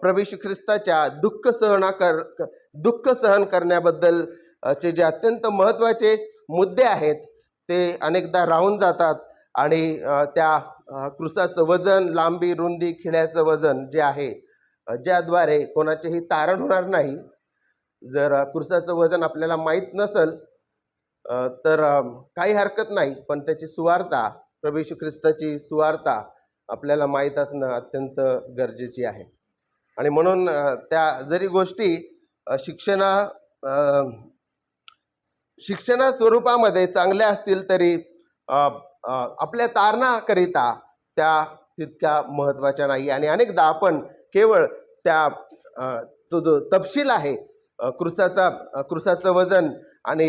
प्रभू येशू ख्रिस्ताच्या दुःख सहन करण्याबद्दल चे जे अत्यंत महत्त्वाचे मुद्दे आहेत ते अनेकदा राहून जातात आणि त्या क्रूसाचं वजन, लांबी, रुंदी, खिळ्याचं वजन जे आहे ज्याद्वारे कोणाचेही तारण होणार नाही. जर क्रूसाचं वजन आपल्याला माहीत नसेल तर काही हरकत नाही, पण त्याची सुवार्ता, प्रभू येशू ख्रिस्ताची सुवार्ता आपल्याला माहीत असणं अत्यंत गरजेची आहे. आणि म्हणून त्या जरी गोष्टी शिक्षणा स्वरूपामध्ये चांगल्या असतील तरी आपल्या तारणाकरिता त्या तितक्या महत्त्वाच्या नाही. आणि अनेकदा आपण केवळ त्या तो जो तपशील आहे क्रूसाचं वजन आणि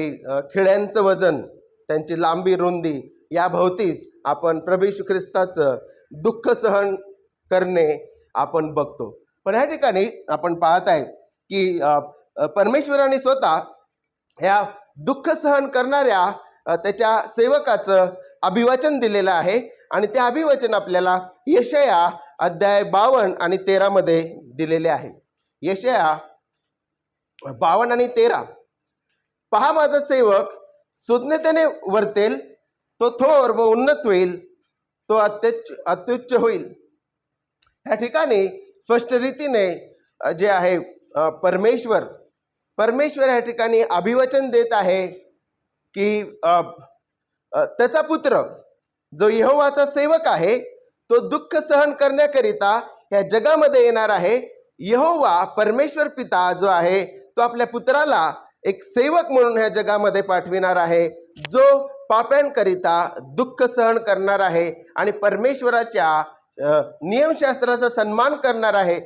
खिळ्यांचं वजन, त्यांची लांबी, रुंदी या भोवतीच आपण प्रभू येशू ख्रिस्ताचं दुःख सहन करणे आपण बघतो. पण ह्या ठिकाणी आपण पाहत आहे की परमेश्वराने स्वतः ह्या दुःख सहन करणाऱ्या त्याच्या सेवकाचं अभिवचन दिलेलं आहे. आणि ते अभिवचन आपल्याला यशाया अध्याय 52 आणि 13 मध्ये दिलेले आहे. यशाया 52 आणि 13, पहा माझा सेवक सुज्ञतेने वर्तेल, तो थोर व उन्नत होईल, तो अत्युच्च होईल. ह्या ठिकाणी स्पष्ट रीतीने जे आहे परमेश्वर ह्या ठिकाणी अभिवचन देत आहे की त्याचा पुत्र जो यहोवाचा सेवक आहे तो दुःख सहन करण्याकरिता ह्या जगामध्ये येणार आहे. यहोवा परमेश्वर पिता जो आहे तो आपल्या पुत्राला एक सेवक म्हणून ह्या जगामध्ये पाठविणार आहे, जो पाप्यांकरिता दुःख सहन करणार आहे आणि परमेश्वराच्या नियमशास्त्राचा सन्मान करणार आहे.